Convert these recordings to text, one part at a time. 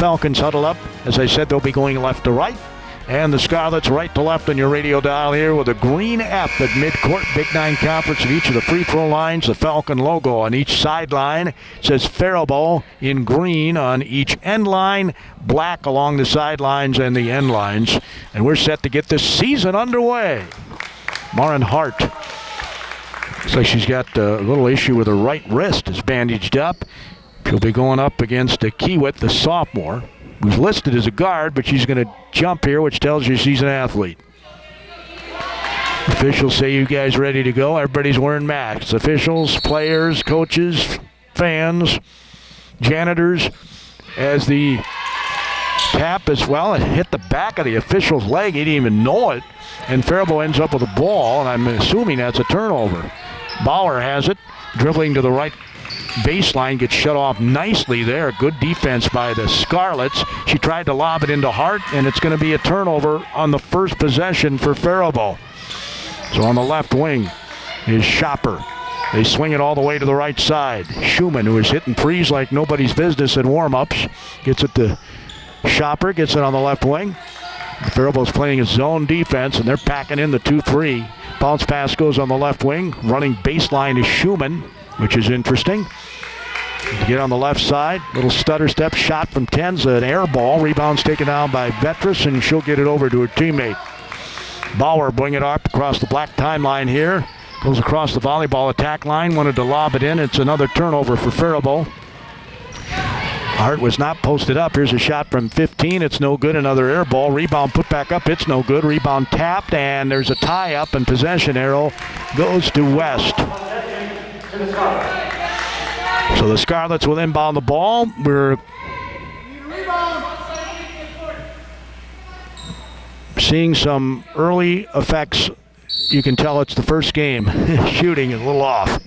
Falcons huddle up. As I said, they'll be going left to right. And the Scarlets right to left on your radio dial here with a green F at midcourt. Big Nine Conference at each of the free throw lines. The Falcon logo on each sideline. It says Faribault in green on each end line. Black along the sidelines and the end lines. And we're set to get this season underway. Marin Hart. Looks like she's got a little issue with her right wrist. It's bandaged up. She'll be going up against Kiewit, the sophomore, who's listed as a guard, but she's going to jump here, which tells you she's an athlete. Officials say, you guys ready to go? Everybody's wearing masks. Officials, players, coaches, fans, janitors. As the tap as well, it hit the back of the official's leg. He didn't even know it. And Faribault ends up with a ball, and I'm assuming that's a turnover. Bauer has it, dribbling to the right baseline, gets shut off nicely there. Good defense by the Scarlets. She tried to lob it into Hart, and it's going to be a turnover on the first possession for Faribault. So on the left wing is Schopper. They swing it all the way to the right side. Schumann, who is hitting threes like nobody's business in warm-ups, gets it to Schopper, gets it on the left wing. Faribault's playing a zone defense, and they're packing in the 2-3. Bounce pass goes on the left wing. Running baseline is Schumann, which is interesting. To get on the left side, little stutter step shot from Tenza, an air ball. Rebound's taken down by Vetras, and she'll get it over to her teammate. Bauer bring it up across the black timeline here. Goes across the volleyball attack line, wanted to lob it in. It's another turnover for Faribault. Hart was not posted up. Here's a shot from 15. It's no good. Another air ball. Rebound put back up. It's no good. Rebound tapped, and there's a tie-up, and possession arrow goes to West. So the Scarlets will inbound the ball. We're seeing some early effects. You can tell it's the first game. Shooting a little off.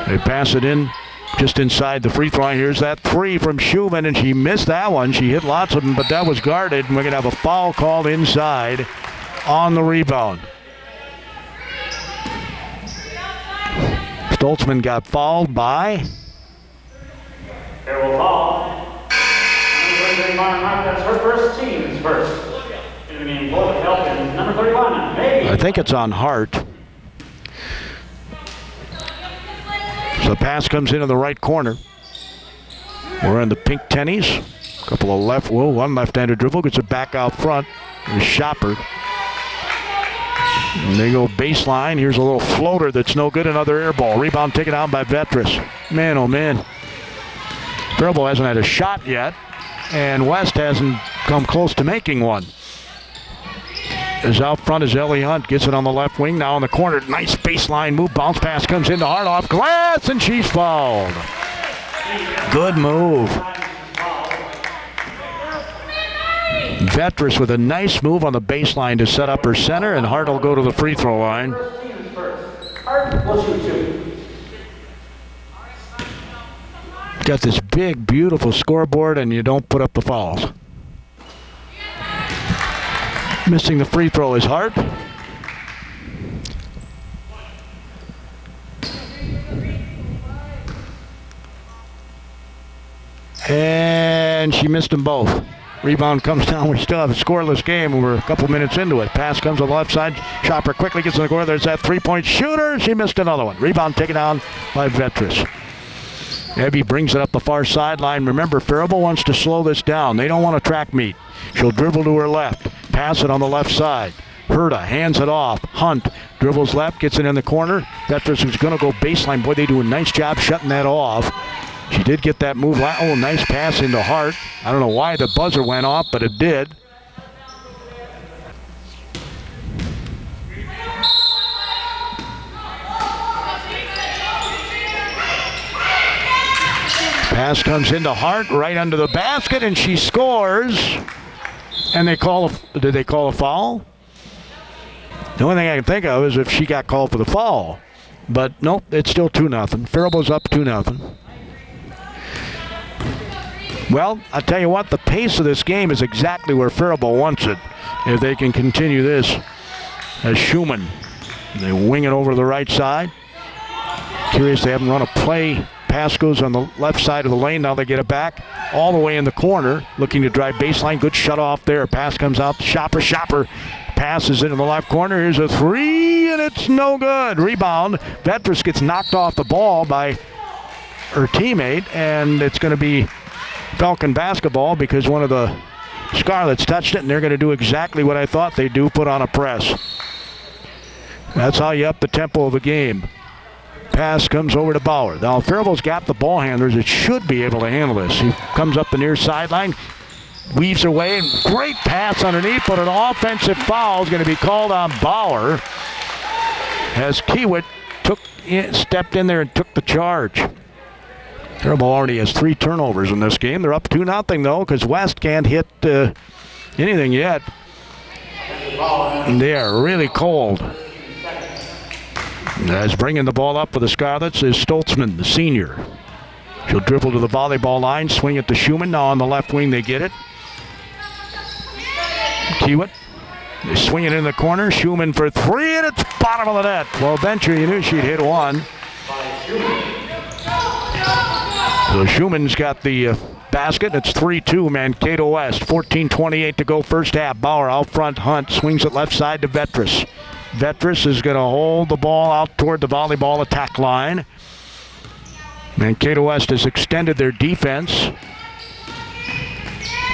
They pass it in just inside the free throw line. Here's that three from Schumann, and she missed that one. She hit lots of them, but that was guarded, and we're going to have a foul called inside on the rebound. Stoltzman got fouled by? There will foul. That's her first, team's first. Number 31. I think it's on Hart. So the pass comes into the right corner. We're in the pink tennies. Couple of left, one left-handed dribble, gets it back out front. There's Schopper. And they go baseline. Here's a little floater that's no good. Another air ball. Rebound taken out by Vetras. Man, oh man. Faribault hasn't had a shot yet, and West hasn't come close to making one. As out front is Ellie Hunt. Gets it on the left wing. Now in the corner. Nice baseline move. Bounce pass comes into Hart off glass, and she's fouled. Good move. Vetras with a nice move on the baseline to set up her center, and Hart will go to the free throw line. Got this big, beautiful scoreboard, and you don't put up the fouls. Missing the free throw is Hart. And she missed them both. Rebound comes down. We still have a scoreless game, and we're a couple minutes into it. Pass comes on the left side. Schopper quickly gets in the corner. There's that three-point shooter. She missed another one. Rebound taken down by Vetras. Abby brings it up the far sideline. Remember, Faribault wants to slow this down. They don't want a track meet. She'll dribble to her left. Pass it on the left side. Herta hands it off. Hunt dribbles left, gets it in the corner. Vetras is going to go baseline. Boy, they do a nice job shutting that off. She did get that move. Oh, nice pass into Hart. I don't know why the buzzer went off, but it did. Pass comes into Hart right under the basket, and she scores. And did they call a foul? The only thing I can think of is if she got called for the foul. But nope, it's still 2-0. Faribault's up 2-0. Well, I'll tell you what, the pace of this game is exactly where Faribault wants it. If they can continue this as Schumann. They wing it over to the right side. Curious they haven't run a play Pass goes on the left side of the lane. Now they get it back all the way in the corner. Looking to drive baseline. Good shut off there. Pass comes out. Shopper passes into the left corner. Here's a three, and it's no good. Rebound. Vetras gets knocked off the ball by her teammate, and it's going to be Falcon basketball because one of the Scarlets touched it, and they're going to do exactly what I thought they'd do, put on a press. That's how you up the tempo of a game. Pass comes over to Bauer. Now, Faribault's got the ball handlers. It should be able to handle this. He comes up the near sideline, weaves her way, and great pass underneath, but an offensive foul is going to be called on Bauer as Kiewit stepped in there and took the charge. Faribault already has 3 turnovers in this game. They're up 2-0 though, because West can't hit anything yet. And they are really cold. As bringing the ball up for the Scarlets is Stoltzman, the senior. She'll dribble to the volleyball line, swing it to Schumann. Now on the left wing they get it. Kiewit. They swing it in the corner. Schumann for 3, and it's bottom of the net. Well, eventually you knew she'd hit one. So Schumann's got the basket. It's 3-2 Mankato West. 14:28 to go first half. Bauer out front. Hunt swings it left side to Vetras. Vetras is going to hold the ball out toward the volleyball attack line. Mankato West has extended their defense.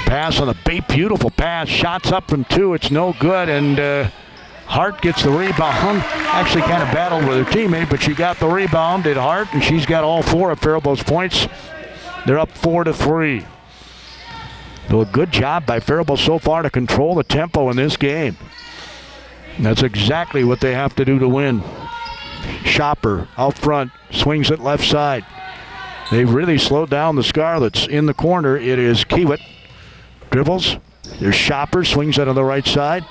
Pass on the bait, beautiful pass. Shots up from 2, it's no good, and Hart gets the rebound. Actually kind of battled with her teammate, but she got the rebound, did Hart, and she's got all 4 of Faribault's points. They're up 4-3. So a good job by Faribault so far to control the tempo in this game. And that's exactly what they have to do to win. Shopper out front, swings it left side. They've really slowed down the Scarlets. In the corner, it is Kiewit. Dribbles. There's Shopper, swings it on the right side.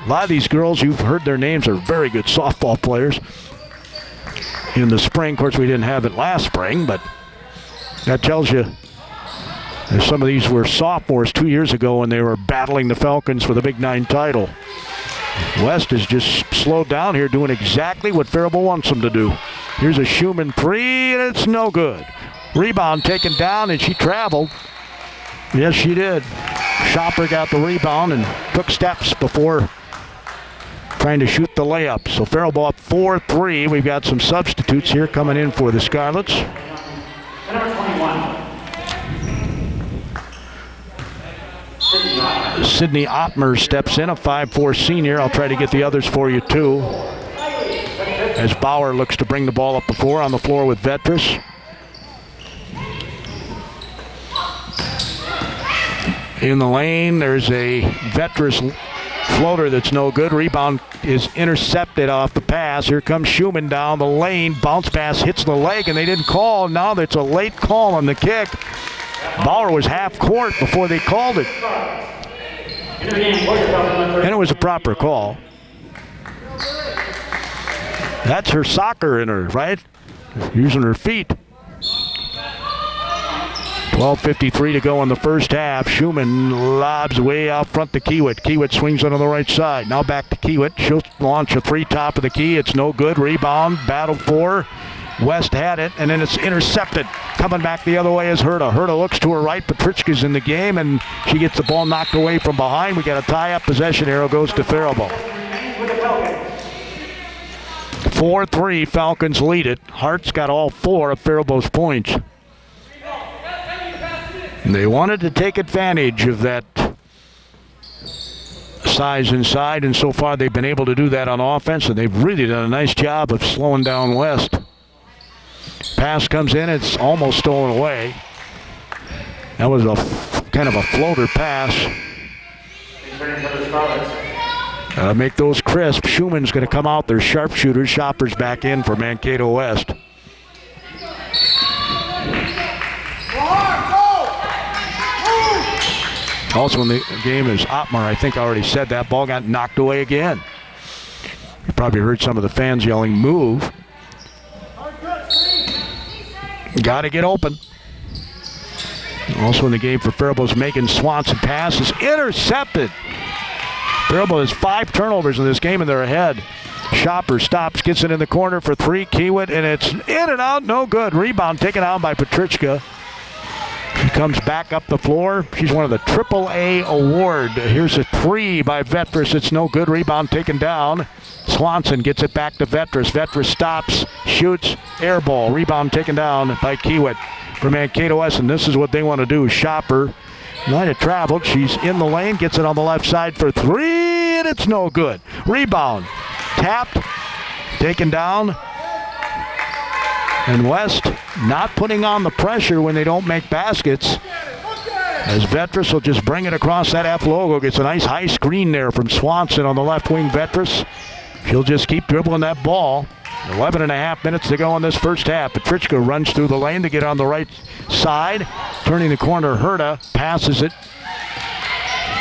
A lot of these girls, you've heard their names, are very good softball players. In the spring, of course, we didn't have it last spring, but that tells you some of these were sophomores 2 years ago when they were battling the Falcons for the Big 9 title. West is just slowed down here, doing exactly what Faribault wants them to do. Here's a Schumann 3, and it's no good. Rebound taken down, and she traveled. Yes, she did. Shopper got the rebound and took steps before trying to shoot the layup. So Faribault up 4-3. We've got some substitutes here coming in for the Scarlets. Number 21. Sydney Ottmer steps in, a 5'4 senior. I'll try to get the others for you too. As Bauer looks to bring the ball up the floor, on the floor with Vetras. In the lane, there's a Vetras floater that's no good. Rebound is intercepted off the pass. Here comes Schumann down the lane. Bounce pass hits the leg, and they didn't call. Now that's a late call on the kick. Bauer was half court before they called it. And it was a proper call. That's her soccer in her, right? Using her feet. 12:53 to go in the first half. Schumann lobs way out front to Kiewit. Kiewit swings it on the right side. Now back to Kiewit. She'll launch a 3 top of the key. It's no good. Rebound. Battle for. West had it, and then it's intercepted. Coming back the other way is Herta. Herta looks to her right. Petritschka's in the game, and she gets the ball knocked away from behind. We got a tie-up possession. Arrow goes to Faribault. 4-3, Falcons lead it. Hart's got all 4 of Faribault's points. And they wanted to take advantage of that size inside, and so far they've been able to do that on offense, and they've really done a nice job of slowing down West. Pass comes in, it's almost stolen away. That was a kind of a floater pass. Make those crisp. Schumann's going to come out. There's sharpshooters. Shopper's back in for Mankato West. Also in the game is Ottmer. I think I already said that. Ball got knocked away again. You probably heard some of the fans yelling, move. Got to get open. Also in the game for Faribault's Megan Swanson. Pass is intercepted. Faribault has 5 turnovers in this game, and they're ahead. Shopper stops, gets it in the corner for three. Kiewit, and it's in and out, no good. Rebound taken out by Petrichka. She comes back up the floor. She's one of the AAA award. Here's a three by Vetris. It's no good. Rebound taken down. Swanson gets it back to Vetris. Vetris stops, shoots, air ball. Rebound taken down by Kiewit for Mankato West, and this is what they want to do. Shopper might have traveled. She's in the lane, gets it on the left side for three, and it's no good. Rebound. Tapped, taken down, and West not putting on the pressure when they don't make baskets, as Vetris will just bring it across that F logo. Gets a nice high screen there from Swanson on the left wing. Vetris, she'll just keep dribbling that ball. 11 and a half minutes to go in this first half. Petrichka runs through the lane to get on the right side. Turning the corner, Herta passes it.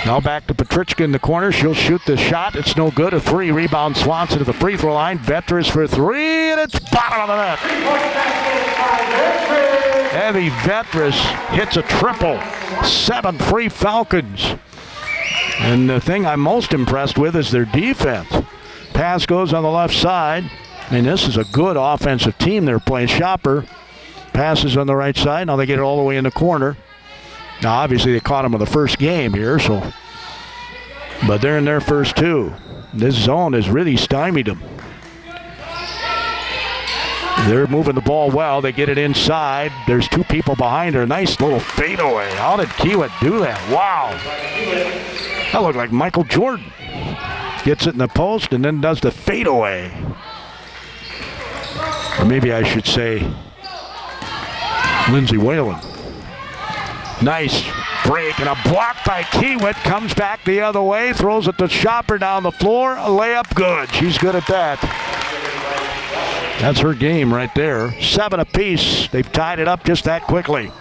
Now back to Petrichka in the corner. She'll shoot the shot. It's no good. A three. Rebound Swanson to the free throw line. Vetris for three, and it's bottom of the net. Heavy Vetris hits a triple. 7-3 Falcons. And the thing I'm most impressed with is their defense. Pass goes on the left side. I mean, this is a good offensive team they're playing. Shopper passes on the right side. Now they get it all the way in the corner. Now, obviously, they caught them in the first game here, but they're in their first two. This zone has really stymied them. They're moving the ball well. They get it inside. There's two people behind her. Nice little fadeaway. How did Kiewit do that? Wow. That looked like Michael Jordan. Gets it in the post and then does the fadeaway. Or maybe I should say Lindsay Whalen. Nice break and a block by Kiewit. Comes back the other way, throws it to Shopper down the floor. A layup good. She's good at that. That's her game right there. 7 apiece. They've tied it up just that quickly.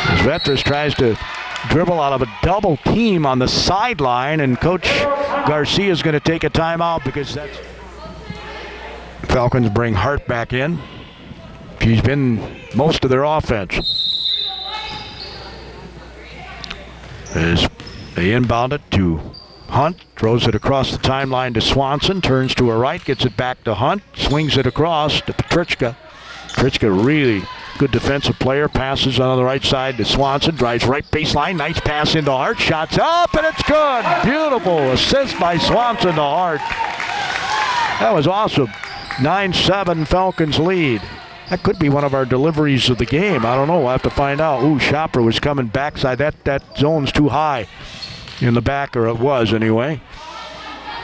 As Vetris tries to dribble out of a double team on the sideline, and Coach Garcia is going to take a timeout because that's... Falcons bring Hart back in. She's been most of their offense. As they inbound it to Hunt, throws it across the timeline to Swanson, turns to her right, gets it back to Hunt, swings it across to Petrichka. Petrichka, really good defensive player, passes on the right side to Swanson, drives right baseline, nice pass into Hart, shots up, and it's good. Beautiful assist by Swanson to Hart. That was awesome. 9-7 Falcons lead. That could be one of our deliveries of the game. I don't know. We'll have to find out. Ooh, Shopper was coming backside. That zone's too high in the back, or it was anyway.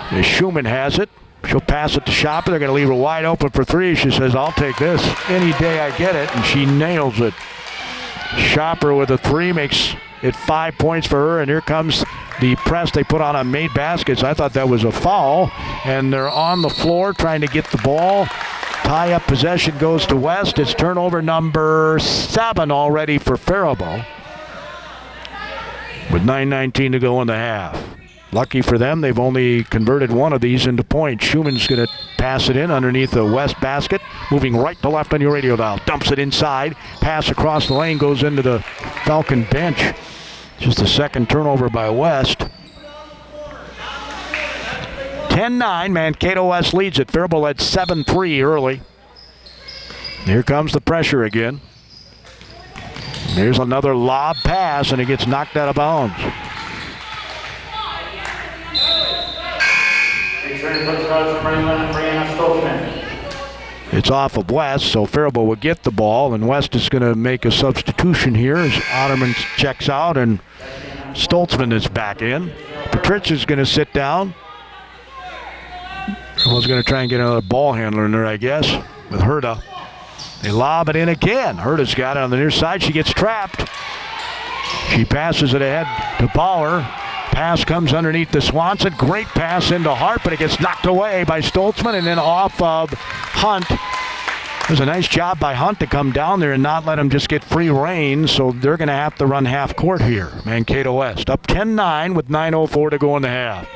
And Schumann has it. She'll pass it to Shopper. They're going to leave her wide open for three. She says, I'll take this any day I get it, and she nails it. Shopper with a three makes it 5 points for her, and here comes the press they put on made baskets. I thought that was a foul, and they're on the floor trying to get the ball. Tie-up possession goes to West. It's turnover number 7 already for Faribault, with 9:19 to go in the half. Lucky for them, they've only converted one of these into points. Schumann's going to pass it in underneath the West basket, moving right to left on your radio dial. Dumps it inside. Pass across the lane goes into the Falcon bench. Just the second turnover by West. 10-9, Mankato West leads it. Faribault led 7-3 early. Here comes the pressure again. Here's another lob pass, and it gets knocked out of bounds. It's off of West, so Faribault will get the ball, and West is going to make a substitution here as Otterman checks out, and Stoltzman is back in. Petrichka's going to sit down. I was going to try and get another ball handler in there, I guess, with Herta. They lob it in again. Herta's got it on the near side. She gets trapped. She passes it ahead to Bauer. Pass comes underneath to Swanson. Great pass into Hart, but it gets knocked away by Stoltzman and then off of Hunt. It was a nice job by Hunt to come down there and not let him just get free reign, so they're going to have to run half court here. Mankato West up 10-9 with 9:04 to go in the half.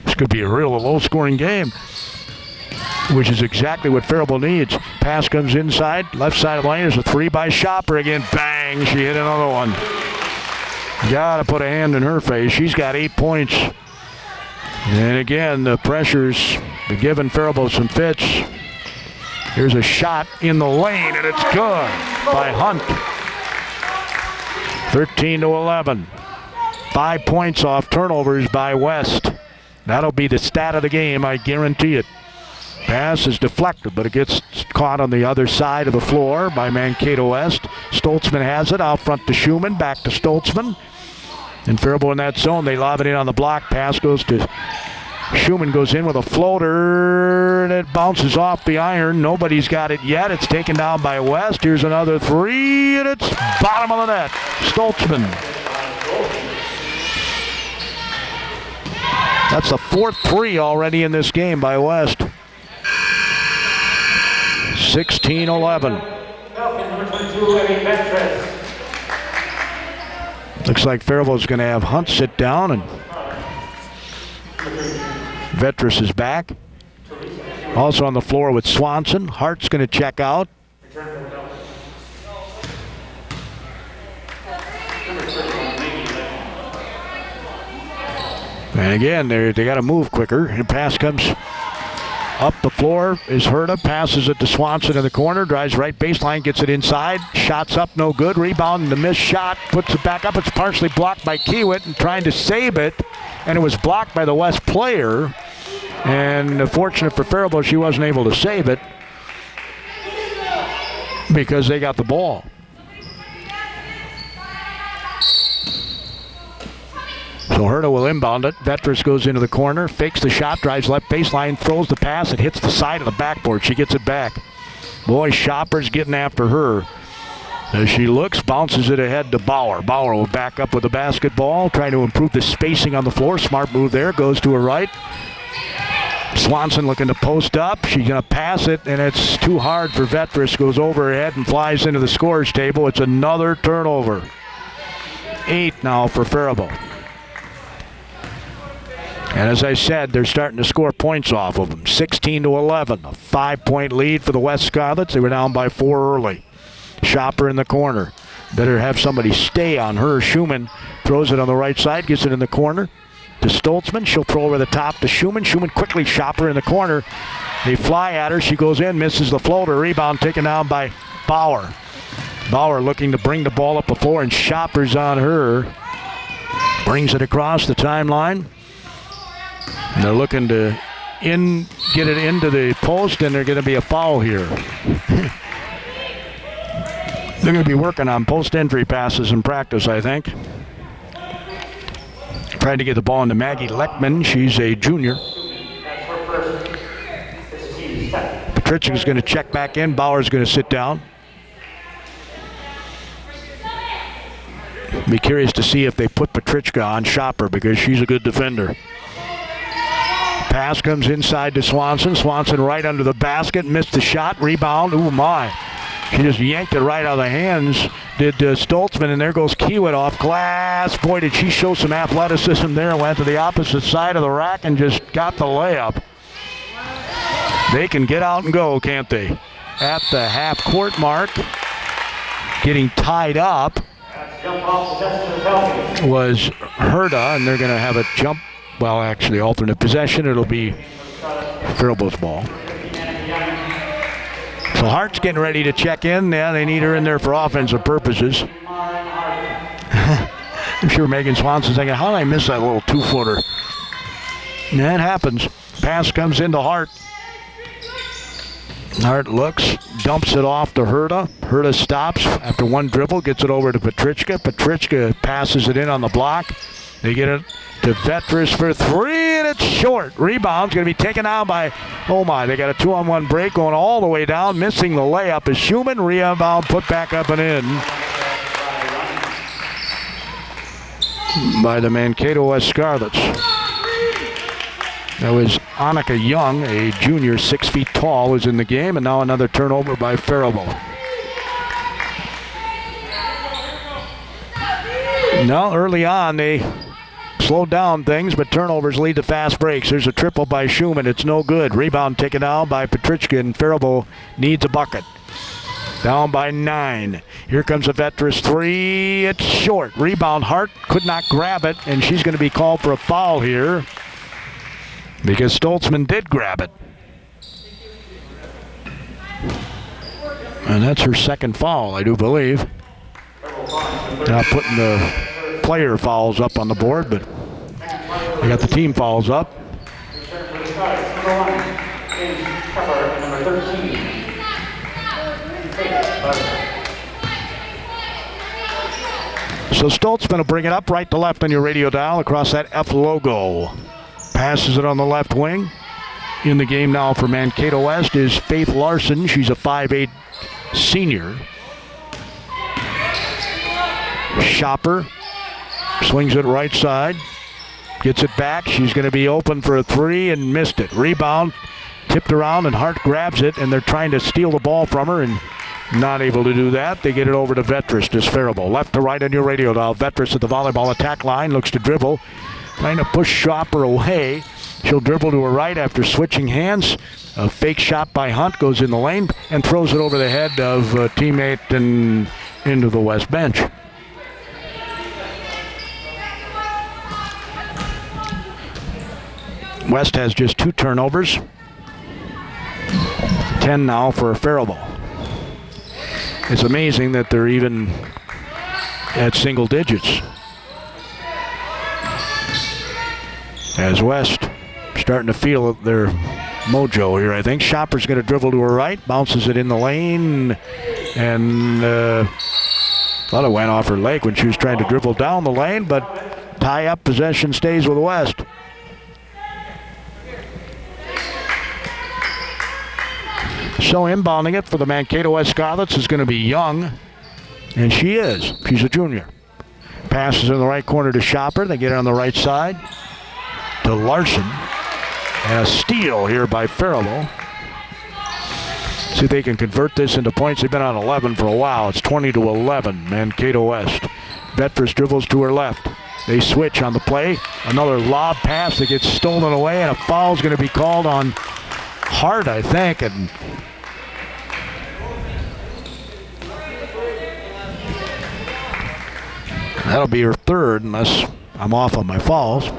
This could be a real low-scoring game, which is exactly what Faribault needs. Pass comes inside, left side of the lane. There's a three by Shopper again. Bang! She hit another one. Got to put a hand in her face. She's got 8 points. And again, the pressure's been giving Faribault some fits. Here's a shot in the lane, and it's good by Hunt. 13-11. 5 points off turnovers by West. That'll be the stat of the game, I guarantee it. Pass is deflected, but it gets caught on the other side of the floor by Mankato West. Stoltzman has it out front to Schumann, back to Stoltzman. And Faribault in that zone, they lob it in on the block. Pass goes to Schumann, goes in with a floater, and it bounces off the iron. Nobody's got it yet. It's taken down by West. Here's another three, and it's bottom of the net. Stoltzman. That's the fourth three already in this game by West. 16-11. Looks like Faribault's going to have Hunt sit down, and Vetras is back. Also on the floor with Swanson. Hart's going to check out. And again, they got to move quicker. And pass comes up the floor is Herta, passes it to Swanson in the corner, drives right baseline, gets it inside, shots up, no good, rebound, and the missed shot, puts it back up. It's partially blocked by Kiewit and trying to save it, and it was blocked by the West player. And fortunate for Faribault, she wasn't able to save it because they got the ball. So Herta will inbound it. Vetras goes into the corner, fakes the shot, drives left baseline, throws the pass. It hits the side of the backboard. She gets it back. Boy, Shopper's getting after her. As she looks, bounces it ahead to Bauer. Bauer will back up with the basketball, trying to improve the spacing on the floor. Smart move there, goes to her right. Swanson looking to post up. She's going to pass it, and it's too hard for Vetras. Goes over her head and flies into the scorer's table. It's another turnover. 8 now for Faribault. And as I said, they're starting to score points off of them. 16-11, a 5-point lead for the West Scarlets. They were down by 4 early. Shopper in the corner. Better have somebody stay on her. Schumann throws it on the right side, gets it in the corner to Stoltzman. She'll throw over the top to Schumann. Schumann quickly, Shopper in the corner. They fly at her. She goes in, misses the floater. Rebound taken down by Bauer. Bauer looking to bring the ball up the floor, and Shopper's on her. Brings it across the timeline. And they're looking to get it into the post, and they're going to be a foul here. They're going to be working on post-entry passes in practice, I think. Trying to get the ball into Maggie Leckman. She's a junior. Patricia is going to check back in. Bauer's going to sit down. Be curious to see if they put Patricia on Shopper because she's a good defender. Pass comes inside to Swanson. Swanson right under the basket. Missed the shot. Rebound. Ooh, my. She just yanked it right out of the hands. Did Stoltzman, and there goes Kiewit off glass. Boy, did she show some athleticism there. Went to the opposite side of the rack and just got the layup. They can get out and go, can't they? At the half-court mark, getting tied up was Herta, and they're going to have a jump. Well, actually, alternate possession. It'll be Faribault's ball. So Hart's getting ready to check in. Yeah, they need her in there for offensive purposes. I'm sure Megan Swanson's thinking, how did I miss that little 2-footer? And that happens. Pass comes into Hart. Hart looks, dumps it off to Herta. Herta stops after one dribble, gets it over to Patricia. Patricia passes it in on the block. They get it to Vetras for 3, and it's short. Rebound's going to be taken down by, oh my, they got a 2-on-1 break going all the way down. Missing the layup is Schumann. Rebound put back up and in by the Mankato West Scarlets. That was Annika Young, a junior, 6 feet tall, who's in the game, and now another turnover by Faribault. Now, early on, they slowed down things, but turnovers lead to fast breaks. There's a triple by Schumann. It's no good. Rebound taken down by Patricia, and Faribault needs a bucket. Down by 9. Here comes a Vetras 3. It's short. Rebound. Hart could not grab it, and she's going to be called for a foul here. because Stoltzman did grab it. And that's her second foul, I do believe. Not putting the player fouls up on the board, but they got the team fouls up. So Stoltzman will bring it up right to left on your radio dial across that F logo. Passes it on the left wing. In the game now for Mankato West is Faith Larson. She's a 5'8" senior. Shopper swings it right side. Gets it back. She's going to be open for a three and missed it. Rebound. Tipped around and Hart grabs it, and they're trying to steal the ball from her and not able to do that. They get it over to Vetris, to Faribault. Left to right on your radio dial. Vetris at the volleyball attack line. Looks to dribble. Trying to push Shopper away. She'll dribble to her right after switching hands. A fake shot by Hunt goes in the lane and throws it over the head of a teammate and into the West bench. West has just 2 turnovers. 10 now for Faribault. It's amazing that they're even at single digits. As West starting to feel their mojo here, I think. Shopper's going to dribble to her right, bounces it in the lane, and thought it went off her leg when she was trying to dribble down the lane, but tie-up possession stays with West. So inbounding it for the Mankato West Scarlets is going to be Young, and she is. She's a junior. Passes in the right corner to Shopper. They get it on the right side to Larson. And a steal here by Faribault. See if they can convert this into points. They've been on 11 for a while. It's 20-11, Mankato West. Vetris dribbles to her left. They switch on the play. Another lob pass that gets stolen away, and a foul's going to be called on Hart, I think, and that'll be her third unless I'm off on my fouls.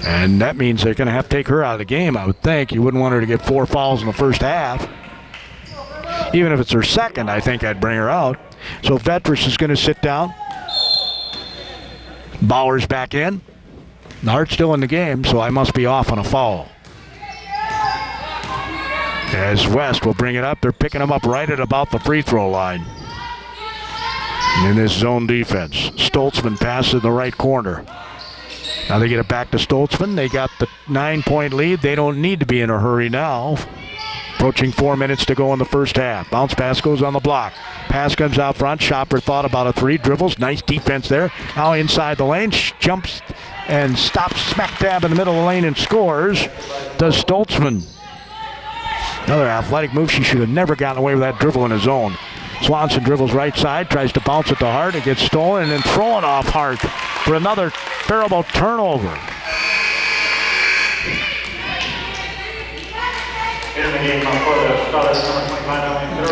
And that means they're going to have to take her out of the game, I would think. You wouldn't want her to get 4 fouls in the first half. Even if it's her second, I think I'd bring her out. So Vetris is going to sit down. Bauer's back in. Hart's still in the game, so I must be off on a foul. As West will bring it up. They're picking them up right at about the free throw line. In this zone defense. Stoltzman passes in the right corner. Now they get it back to Stoltzman. They got the 9-point lead. They don't need to be in a hurry now. Approaching 4 minutes to go in the first half. Bounce pass goes on the block. Pass comes out front. Shopper thought about a 3. Dribbles. Nice defense there. Now inside the lane. Jumps and stops smack dab in the middle of the lane and scores. Does Stoltzman. Another athletic move. She should have never gotten away with that dribble in his zone. Swanson dribbles right side, tries to bounce it to Hart. It gets stolen and then thrown off Hart for another Faribault turnover.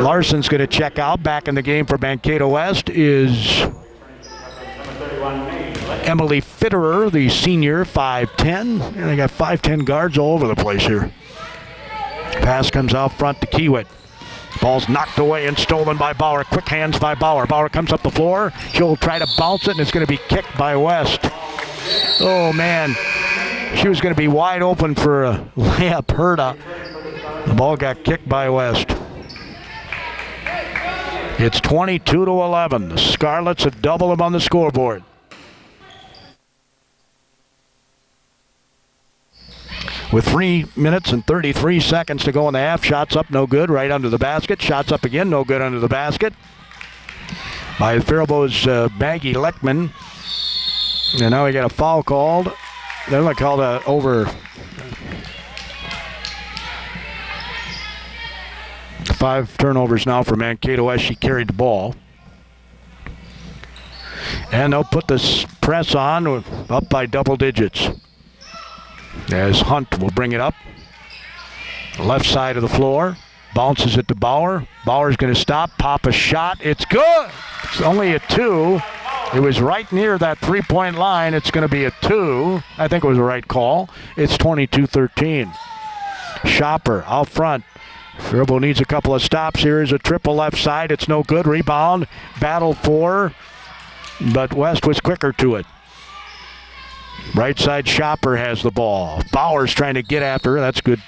Larson's going to check out. Back in the game for Mankato West is Emily Fitterer, the senior, 5'10". And they got 5'10" guards all over the place here. Pass comes out front to Kiewit. Ball's knocked away and stolen by Bauer. Quick hands by Bauer. Bauer comes up the floor. She'll try to bounce it, and it's going to be kicked by West. Oh, man. She was going to be wide open for a layup. Herda. The ball got kicked by West. It's 22-11. The Scarlets have doubled them on the scoreboard. With 3 minutes and 33 seconds to go in the half. Shots up, no good, right under the basket. Shots up again, no good under the basket. By Faribault's Maggie Leckman. And now we got a foul called. They're going to call that over. 5 turnovers now for Mankato West. She carried the ball. And they'll put this press on, up by double digits. As Hunt will bring it up. Left side of the floor. Bounces it to Bauer. Bauer's going to stop, pop a shot. It's good. It's only a 2. It was right near that three-point line. It's going to be a 2. I think it was the right call. It's 22-13. Shopper out front. Faribault needs a couple of stops. Here is a triple left side. It's no good. Rebound. Battle for. But West was quicker to it. Right side Shopper has the ball. Bauer's trying to get after her. That's good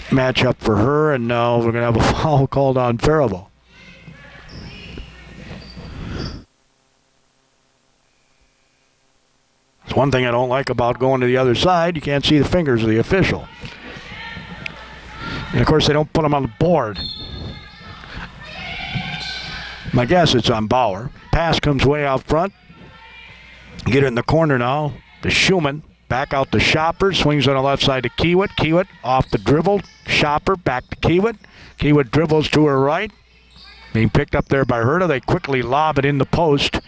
matchup for her. And now we're going to have a foul called on Faribault. It's one thing I don't like about going to the other side. You can't see the fingers of the official. And, of course, they don't put them on the board. My guess it's on Bauer. Pass comes way out front. Get it in the corner now to Schumann. Back out to Shopper. Swings on the left side to Kiewit. Kiewit off the dribble. Shopper back to Kiewit. Kiewit dribbles to her right. Being picked up there by Herta. They quickly lob it in the post.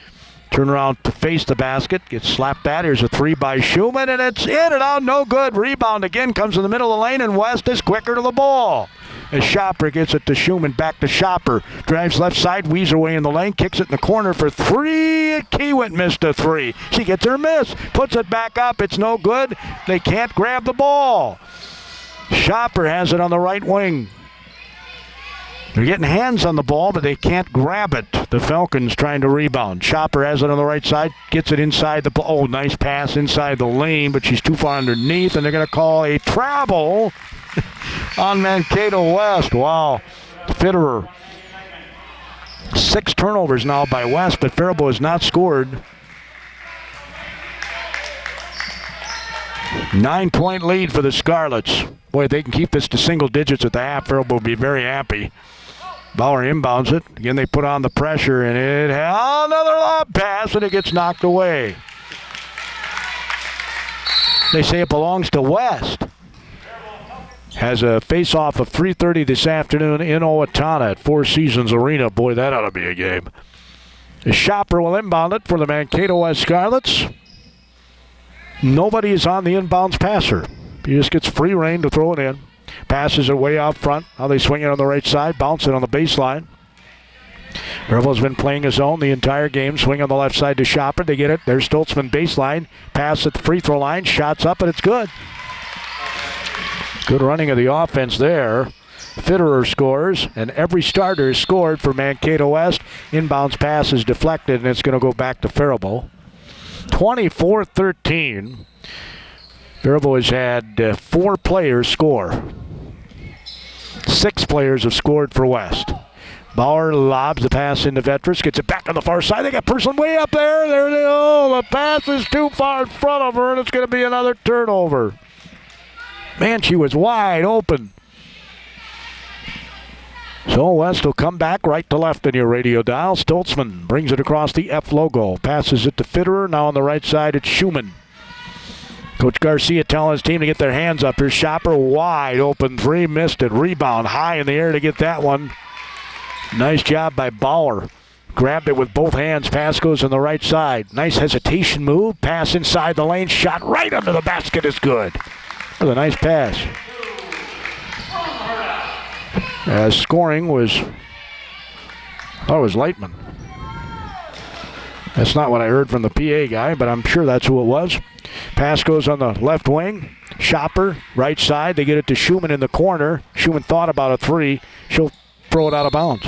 Turn around to face the basket. Gets slapped at. Here's a 3 by Schumann, and it's in and out. No good. Rebound again. Comes in the middle of the lane, and West is quicker to the ball. As Shopper gets it to Schumann. Back to Shopper. Drives left side. Weaves her way in the lane. Kicks it in the corner for 3. Kiewit missed a 3. She gets her miss. Puts it back up. It's no good. They can't grab the ball. Shopper has it on the right wing. They're getting hands on the ball, but they can't grab it. The Falcons trying to rebound. Shopper has it on the right side, gets it inside the... Oh, nice pass inside the lane, but she's too far underneath, and they're going to call a travel on Mankato West. Wow. Fitterer. 6 turnovers now by West, but Faribault has not scored. 9-point lead for the Scarlets. Boy, if they can keep this to single digits at the half, Faribault will be very happy. Bauer inbounds it. Again, they put on the pressure, and it has another lob pass, and it gets knocked away. They say it belongs to West. Has a face-off of 3:30 this afternoon in Owatonna at Four Seasons Arena. Boy, that ought to be a game. The Shopper will inbound it for the Mankato West Scarlets. Nobody is on the inbounds passer. He just gets free rein to throw it in. Passes it way out front. Now they swing it on the right side. Bounce it on the baseline. Faribault's been playing his own the entire game. Swing on the left side to Shopper. They get it. There's Stoltzman baseline. Pass at the free throw line. Shots up, and it's good. Good running of the offense there. Fitterer scores, and every starter has scored for Mankato West. Inbounds pass is deflected, and it's going to go back to Faribault. 24-13. Faribault has had 4 players score. 6 players have scored for West. Bauer lobs the pass into Vetras, gets it back on the far side. They got person way up there. There they go. The pass is too far in front of her, and it's going to be another turnover. Man, she was wide open. So West will come back right to left in your radio dial. Stoltzman brings it across the F logo. Passes it to Fitterer. Now on the right side, it's Schumann. Coach Garcia telling his team to get their hands up. Here's Shopper, wide open 3, missed it. Rebound high in the air to get that one. Nice job by Bauer. Grabbed it with both hands. Pass goes on the right side. Nice hesitation move. Pass inside the lane. Shot right under the basket is good. That was a nice pass. Scoring was, I thought it was Lightman. That's not what I heard from the PA guy, but I'm sure that's who it was. Pass goes on the left wing. Shopper, right side. They get it to Schumann in the corner. Schumann thought about a 3. She'll throw it out of bounds.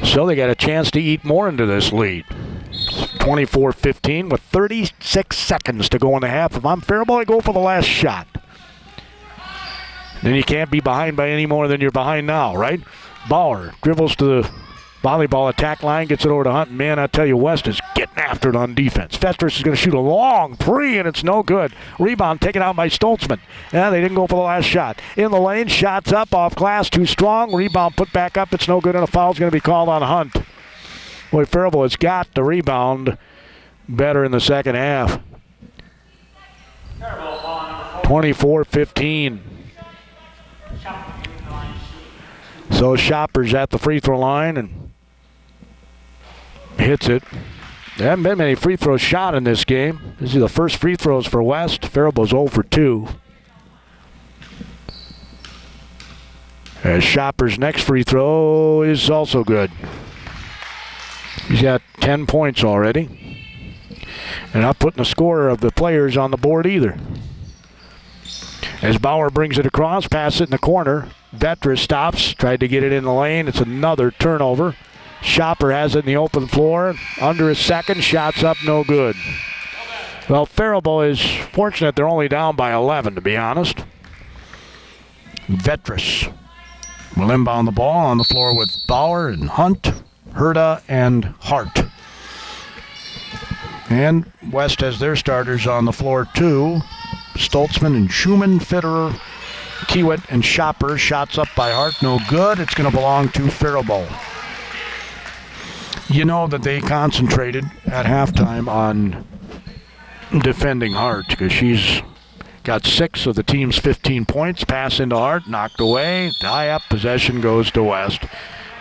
So they got a chance to eat more into this lead. 24-15 with 36 seconds to go in the half. If I'm Faribault, I go for the last shot. Then you can't be behind by any more than you're behind now, right? Bauer dribbles to the volleyball attack line, gets it over to Hunt. Man, I tell you, West is getting after it on defense. Vetras is going to shoot a long 3, and it's no good. Rebound taken out by Stoltzman. Yeah, they didn't go for the last shot. In the lane, shots up, off glass, too strong. Rebound put back up, it's no good, and a foul's going to be called on Hunt. Boy, Faribault has got the rebound better in the second half. 24-15. So Shopper's at the free throw line and hits it. There haven't been many free throws shot in this game. This is the first free throws for West. Faribault's 0 for 2. As Shopper's next free throw is also good. He's got 10 points already. And not putting the score of the players on the board either. As Bauer brings it across, pass it in the corner. Vetra stops, tried to get it in the lane. It's another turnover. Shopper has it in the open floor. Under a second, shots up, no good. Well, Faribault is fortunate they're only down by 11, to be honest. Vetras will inbound the ball on the floor with Bauer and Hunt, Herta, and Hart. And West has their starters on the floor, too. Stoltzman and Schumann, Fitterer, Kiewit, and Shopper. Shots up by Hart, no good. It's going to belong to Faribault. You know that they concentrated at halftime on defending Hart because she's got 6 of the team's 15 points. Pass into Hart, knocked away. Tie up, possession goes to West.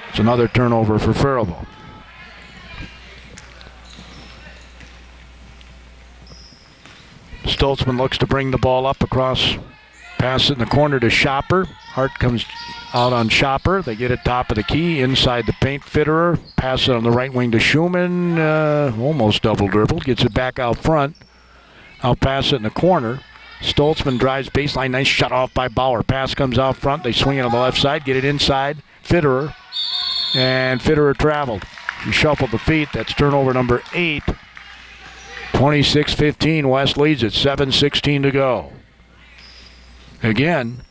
It's another turnover for Faribault. Stoltzman looks to bring the ball up across, pass it in the corner to Shopper. Hart comes out on Shopper. They get it top of the key, inside the paint. Fitterer, pass it on the right wing to Schumann. Almost double dribbled, gets it back out front. I'll pass it in the corner. Stoltzman drives baseline, nice shut off by Bauer. Pass comes out front, they swing it on the left side, get it inside. Fitterer, and Fitterer traveled. He shuffled the feet, that's turnover number 8. 26-15, West leads it, 7:16 to go. Again,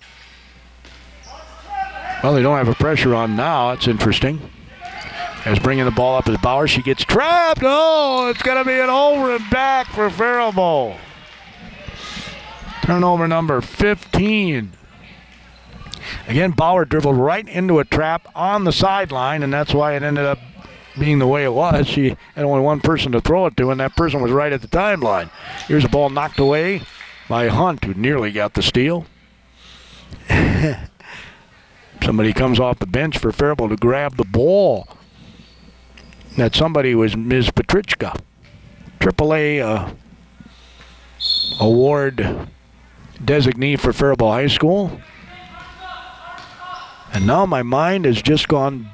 well, they don't have a pressure on now. It's interesting. As bringing the ball up is Bauer. She gets trapped. Oh, it's going to be an over and back for Faribault. Turnover number 15. Again, Bauer dribbled right into a trap on the sideline, and that's why it ended up being the way it was. She had only one person to throw it to, and that person was right at the timeline. Here's a ball knocked away by Hunt, who nearly got the steal. Somebody comes off the bench for Faribault to grab the ball. That somebody was Ms. Petrichka, AAA award designee for Faribault High School. And now my mind has just gone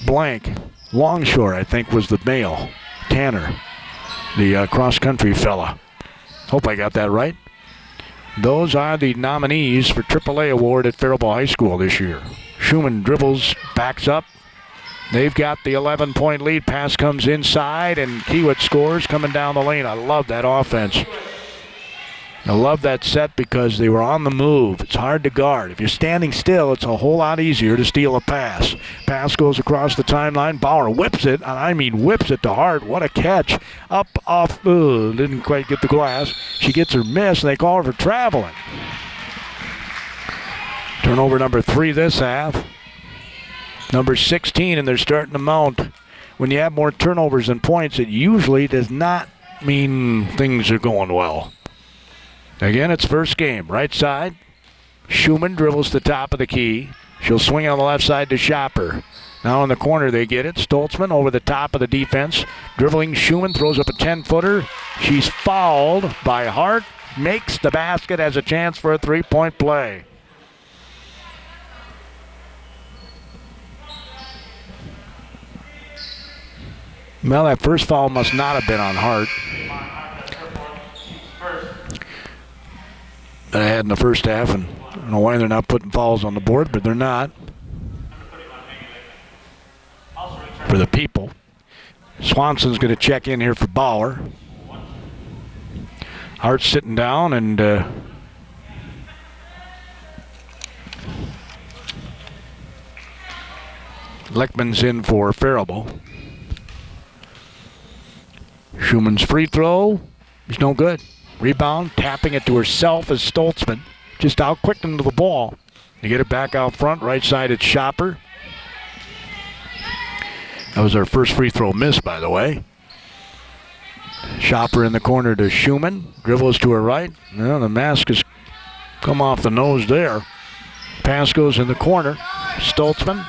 blank. Longshore, I think, was the male. Tanner, the cross-country fella. Hope I got that right. Those are the nominees for AAA award at Faribault High School this year. Schumann dribbles, backs up. They've got the 11-point lead. Pass comes inside, and Kiewit scores coming down the lane. I love that offense. I love that set because they were on the move. It's hard to guard. If you're standing still, it's a whole lot easier to steal a pass. Pass goes across the timeline. Bauer whips it, and I mean whips it to Hart. What a catch. Up, off, didn't quite get the glass. She gets her miss, and they call her for traveling. Turnover number 3 this half. Number 16, and they're starting to mount. When you have more turnovers than points, it usually does not mean things are going well. Again, it's first game. Right side. Schumann dribbles the top of the key. She'll swing on the left side to Shopper. Now in the corner they get it. Stoltzman over the top of the defense. Dribbling Schumann throws up a 10-footer. She's fouled by Hart. Makes the basket, has a chance for a three-point play. Well, that first foul must not have been on Hart. That I had in the first half, and I don't know why they're not putting fouls on the board, but they're not. For the people. Swanson's going to check in here for Bauer. Hart's sitting down, and Leckman's in for Faribault. Schumann's free throw is no good. Rebound, tapping it to herself as Stoltzman. Just out quick into the ball. They get it back out front. Right side, it's Shopper. That was our first free throw miss, by the way. Shopper in the corner to Schumann. Dribbles to her right. Well, the mask has come off the nose there. Pass goes in the corner. Stoltzman.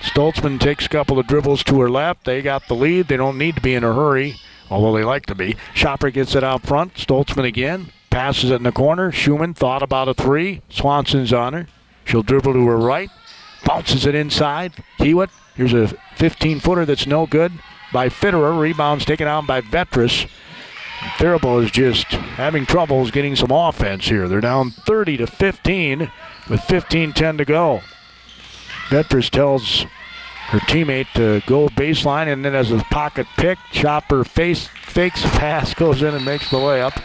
Stoltzman takes a couple of dribbles to her left. They got the lead. They don't need to be in a hurry, although they like to be. Shopper gets it out front. Stoltzman again. Passes it in the corner. Schumann thought about a three. Swanson's on her. She'll dribble to her right. Bounces it inside. Kiewit. Here's a 15-footer that's no good by Fitterer. Rebounds taken out by Vetras. Faribault is just having troubles getting some offense here. They're down 30-15 with 15:10 to go. Vetras tells her teammate to go baseline, and then as a pocket pick, Shopper fakes a pass, goes in and makes the layup.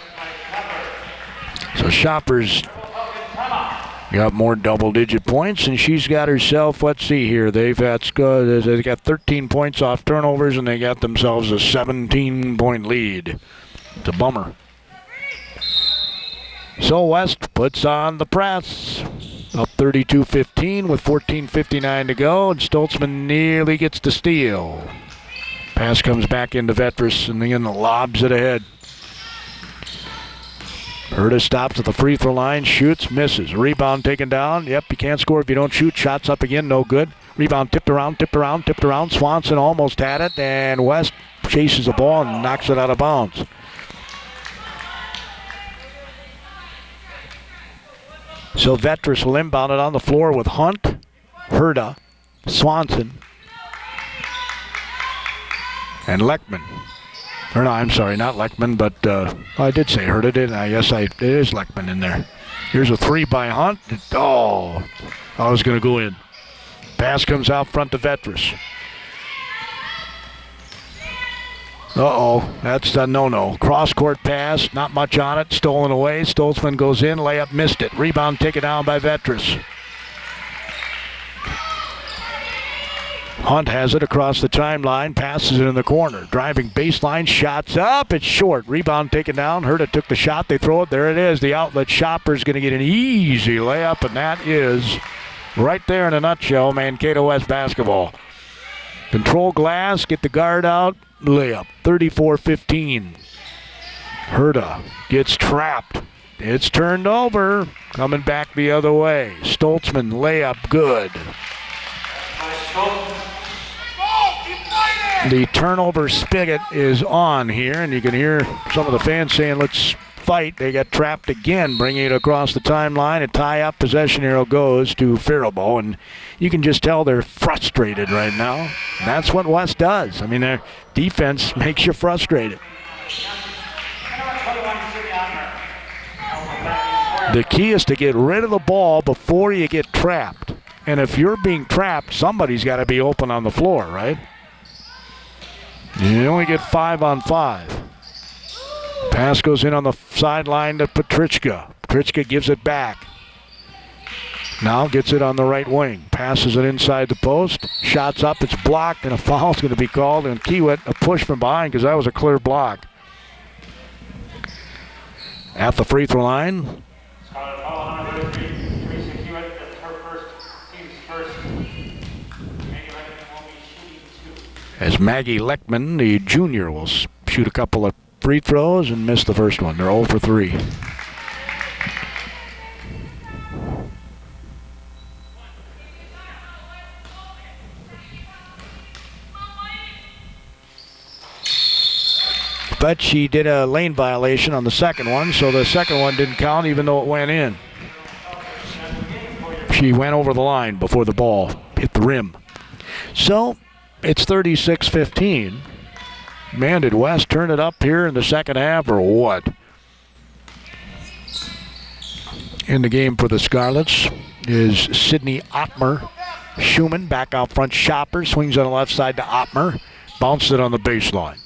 So Shopper's got more double-digit points, and she's got herself, let's see here, they've got 13 points off turnovers, and they got themselves a 17-point lead. It's a bummer. So West puts on the press. Up 32-15 with 14:59 to go, and Stoltzman nearly gets the steal. Pass comes back into Vetras, and then lobs it ahead. Herta stops at the free throw line, shoots, misses. Rebound taken down. Yep, you can't score if you don't shoot. Shots up again, no good. Rebound tipped around. Swanson almost had it, and West chases the ball and knocks it out of bounds. So Vetras will inbound it on the floor with Hunt, Herta, Swanson, and Leckman. Or no, I'm sorry, not Leckman, but I did say Herta, didn't I? Yes, it is Leckman in there. Here's a three by Hunt. Oh, I was going to go in. Pass comes out front to Vetras. Uh-oh, that's a no-no. Cross-court pass, not much on it, stolen away. Stoltzman goes in, layup missed it. Rebound taken down by Vetras. Hunt has it across the timeline, passes it in the corner. Driving baseline, shots up, it's short. Rebound taken down, Herta took the shot, they throw it, there it is. The outlet Shopper's going to get an easy layup, and that is, right there in a nutshell, Mankato West basketball. Control glass, get the guard out, layup, 34-15. Herta gets trapped. It's turned over, coming back the other way. Stoltzman, layup, good. The turnover spigot is on here, and you can hear some of the fans saying, let's fight. They got trapped again, bringing it across the timeline. A tie-up possession arrow goes to Faribault, and you can just tell they're frustrated right now. And that's what West does. I mean, their defense makes you frustrated. The key is to get rid of the ball before you get trapped. And if you're being trapped, somebody's got to be open on the floor, right? You only get 5 on 5. Pass goes in on the sideline to Petrichka. Petrichka gives it back. Now gets it on the right wing. Passes it inside the post. Shots up, it's blocked, and a foul's going to be called. And Kiewit, a push from behind because that was a clear block. At the free throw line. As Maggie Leckman, the junior, will shoot a couple of free throws and miss the first one. They're 0 for 3. But she did a lane violation on the second one, so the second one didn't count even though it went in. She went over the line before the ball hit the rim. So it's 36-15. Man, did West turn it up here in the second half or what? In the game for the Scarlets is Sydney Ottmer. Schumann back out front. Shopper swings on the left side to Ottmer. Bounced it on the baseline.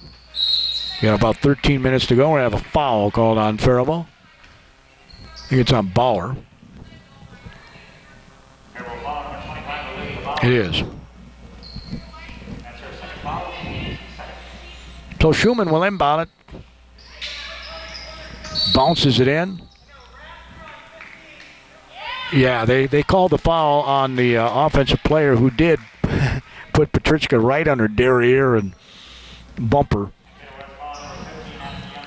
Got about 13 minutes to go. We're going to have a foul called on Faribault. I think it's on Bauer. It is. So Schumann will inbound it. Bounces it in. Yeah, they called the foul on the offensive player who did put Petrichka right under derriere and bumper.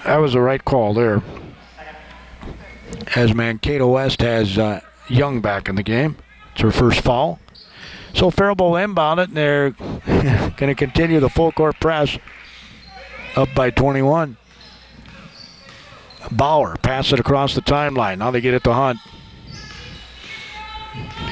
That was the right call there. As Mankato West has Young back in the game. It's her first foul. So Faribault inbound it, and they're going to continue the full court press. Up by 21. Bauer pass it across the timeline. Now they get it to Hunt.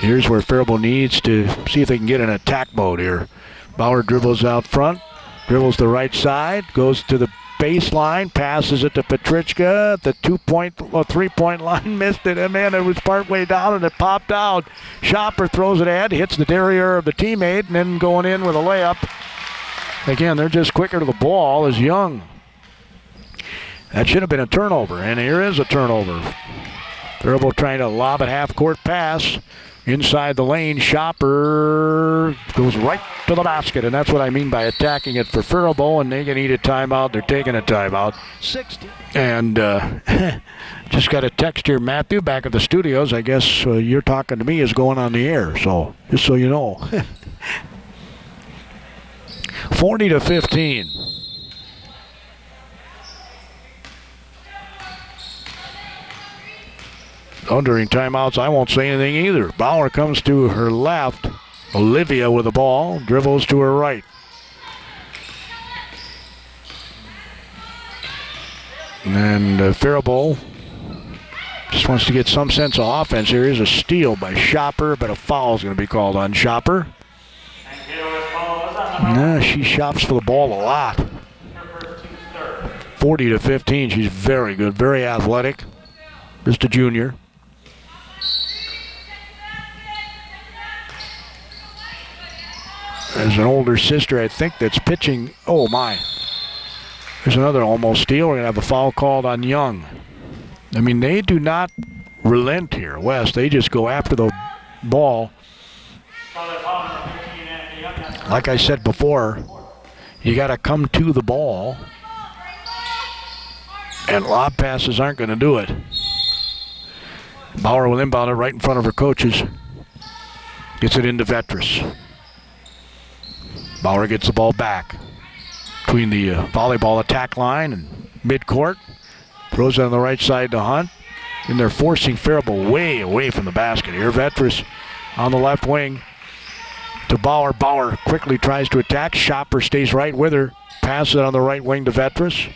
Here's where Faribault needs to see if they can get in attack mode here. Bauer dribbles out front, dribbles the right side, goes to the baseline, passes it to Petrichka. The 3-point line, missed it, and man, it was partway down and it popped out. Schopper throws it ahead, hits the derriere of the teammate, and then going in with a layup. Again, they're just quicker to the ball as Young. That should have been a turnover, and here is a turnover. Faribault trying to lob a half-court pass. Inside the lane, Schopper goes right to the basket, and that's what I mean by attacking it for Faribault, and they can need a timeout. They're taking a timeout. 60. And just got a text here, Matthew, back at the studios. I guess you're talking to me is going on the air, so just so you know. 40-15. During timeouts, I won't say anything either. Bauer comes to her left. Olivia with the ball, dribbles to her right. And Faribault just wants to get some sense of offense here. Here's a steal by Schopper, but a foul is going to be called on Schopper. No, she shops for the ball a lot. 40-15. She's very good, very athletic. Just a junior. There's an older sister, I think, that's pitching. Oh, my. There's another almost steal. We're going to have a foul called on Young. I mean, they do not relent here, West. They just go after the ball. Like I said before, you got to come to the ball. And lob passes aren't going to do it. Bauer will inbound it right in front of her coaches. Gets it into Vetras. Bauer gets the ball back between the volleyball attack line and midcourt. Throws it on the right side to Hunt. And they're forcing Faribault way away from the basket here. Vetras on the left wing to Bauer. Bauer quickly tries to attack. Schopper stays right with her. Passes it on the right wing to Vetras.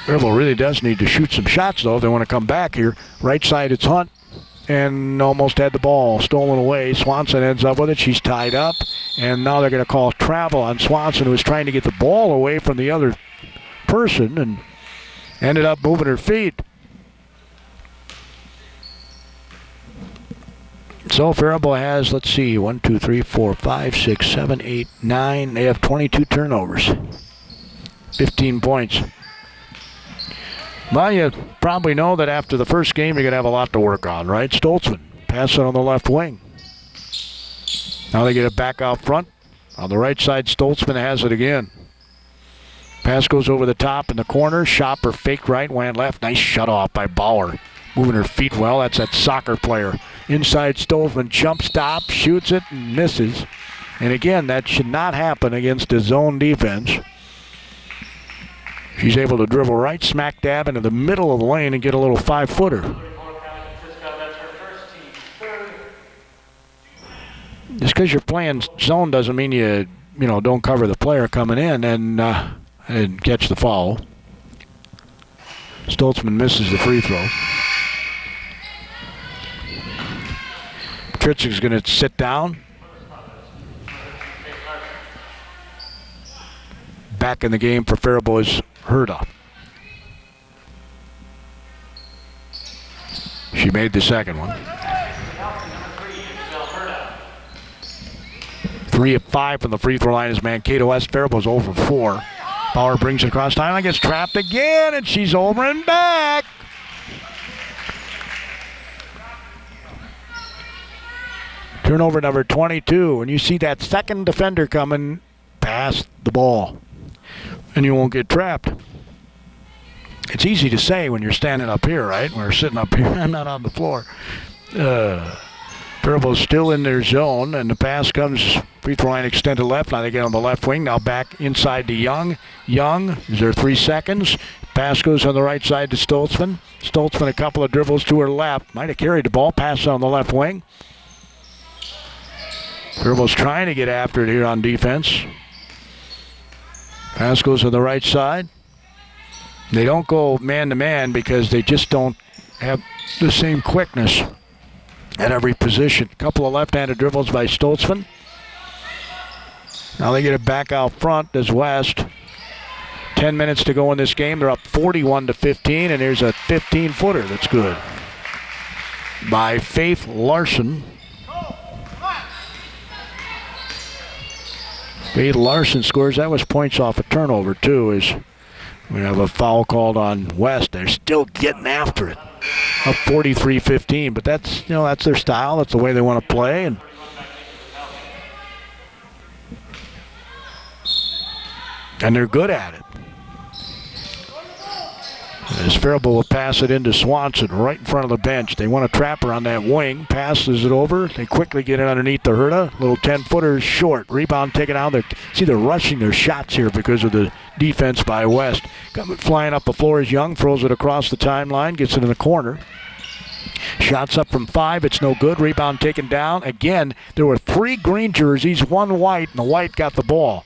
Faribault really does need to shoot some shots, though, if they want to come back here. Right side, it's Hunt. And almost had the ball stolen away. Swanson ends up with it. She's tied up. And now they're going to call travel on Swanson, who was trying to get the ball away from the other person and ended up moving her feet. So Faribault has, let's see, 1, 2, 3, 4, 5, 6, 7, 8, 9. They have 22 turnovers. 15 points. Well, you probably know that after the first game, you're going to have a lot to work on, right? Stoltzman, pass it on the left wing. Now they get it back out front. On the right side, Stoltzman has it again. Pass goes over the top in the corner. Schopper faked right, went left. Nice shut off by Bauer. Moving her feet well. That's that soccer player. Inside, Stoltzman jump stop, shoots it, and misses. And again, that should not happen against a zone defense. She's able to dribble right smack dab into the middle of the lane and get a little 5-footer. Just because you're playing zone doesn't mean you don't cover the player coming in and catch the foul. Stoltzman misses the free throw. Petrichka's going to sit down. Back in the game for Faribault is Herda. She made the second one. 3 of 5 from the free throw line is Mankato West. Faribault's over 4. Bauer brings it across timeline, gets trapped again, and she's over and back. Turnover number 22. And you see that second defender coming past the ball. And you won't get trapped. It's easy to say when you're standing up here, right? When we're sitting up here, I'm not on the floor. Faribault's still in their zone, and the pass comes free throw line extended left. Now they get on the left wing. Now back inside to Young. Young, is there 3 seconds? Pass goes on the right side to Stoltzman. Stoltzman a couple of dribbles to her left. Might have carried the ball. Pass on the left wing. Faribault's trying to get after it here on defense. Pass goes to the right side. They don't go man-to-man because they just don't have the same quickness. at every position. A couple of left-handed dribbles by Stoltzman. Now they get it back out front as West. 10 minutes to go in this game. They're up 41-15, and here's a 15-footer that's good by Faith Larson. Faith Larson scores. That was points off a turnover, too, as we have a foul called on West. They're still getting after it. Up 43-15, but that's their style. That's the way they want to play. And they're good at it. As Faribault will pass it into Swanson right in front of the bench. They want a trapper on that wing. Passes it over. They quickly get it underneath the Herta. Little 10-footer short. Rebound taken out. They're rushing their shots here because of the defense by West. Coming flying up the floor is Young. Throws it across the timeline. Gets it in the corner. Shots up from 5. It's no good. Rebound taken down. Again, there were 3 green jerseys, 1 white, and the white got the ball.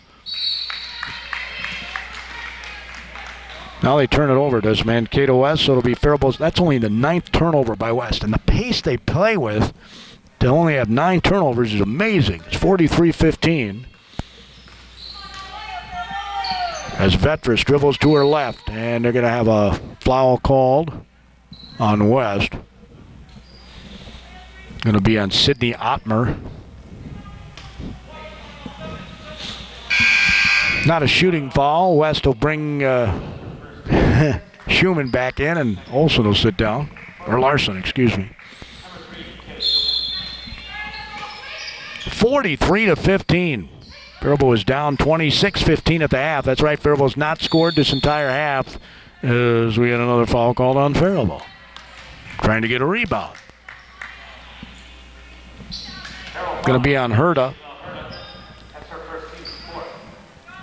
Now they turn it over, does Mankato West, so it'll be Faribault. That's only the 9th turnover by West. And the pace they play with, to only have 9 turnovers is amazing. It's 43-15. As Vetras dribbles to her left, and they're going to have a foul called on West. Going to be on Sydney Ottmer. Not a shooting foul. West will bring Schumann back in, and Olsen will sit down. Or Larson, excuse me. 43-15. Faribault was down 26-15 at the half. That's right, Faribault's not scored this entire half as we had another foul called on Faribault. Trying to get a rebound. Going to be on Herta.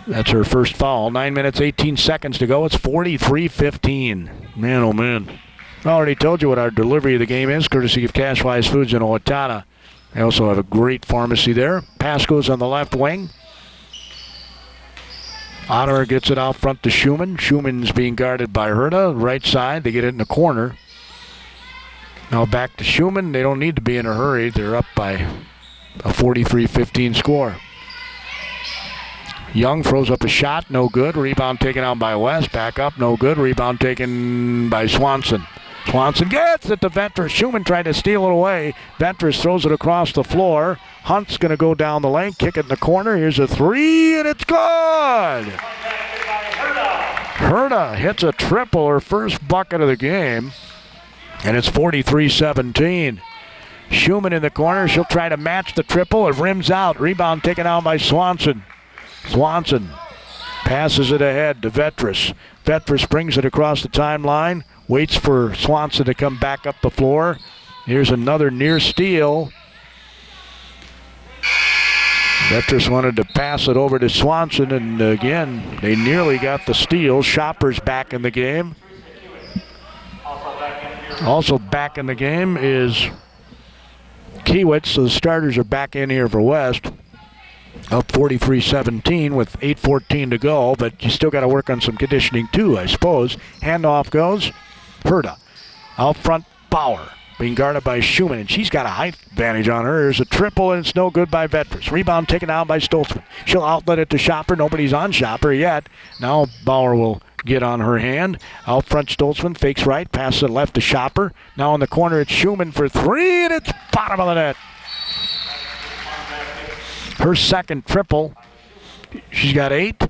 That's her first foul. 9 minutes, 18 seconds to go. It's 43-15. Man, oh man. I already told you what our delivery of the game is, courtesy of Cashwise Foods in Owatonna. They also have a great pharmacy there. Pass goes on the left wing. Otter gets it out front to Schumann. Schumann's being guarded by Herta. Right side, they get it in the corner. Now back to Schumann. They don't need to be in a hurry. They're up by a 43-15 score. Young throws up a shot, no good. Rebound taken out by West. Back up, no good. Rebound taken by Swanson. Swanson gets it to Vetras. Schumann tried to steal it away. Vetras throws it across the floor. Hunt's going to go down the lane, kick it in the corner. Here's a 3, and it's good! Herta hits a triple, her first bucket of the game, and it's 43-17. Schumann in the corner. She'll try to match the triple. It rims out. Rebound taken out by Swanson. Swanson passes it ahead to Vetras. Vetras brings it across the timeline. Waits for Swanson to come back up the floor. Here's another near steal. Vetras wanted to pass it over to Swanson, and again, they nearly got the steal. Shopper's back in the game. Also back in the game is Kiewicz, so the starters are back in here for West. Up 43-17 with 8:14 to go, but you still got to work on some conditioning too, I suppose. Handoff goes. Herta. Out front, Bauer. Being guarded by Schumann, and she's got a height advantage on her. There's a triple, and it's no good by Vetras. Rebound taken out by Stoltzman. She'll outlet it to Shopper. Nobody's on Shopper yet. Now Bauer will get on her hand. Out front, Stoltzman fakes right, passes it left to Shopper. Now in the corner, it's Schumann for 3, and it's bottom of the net. Her second triple. She's got 8.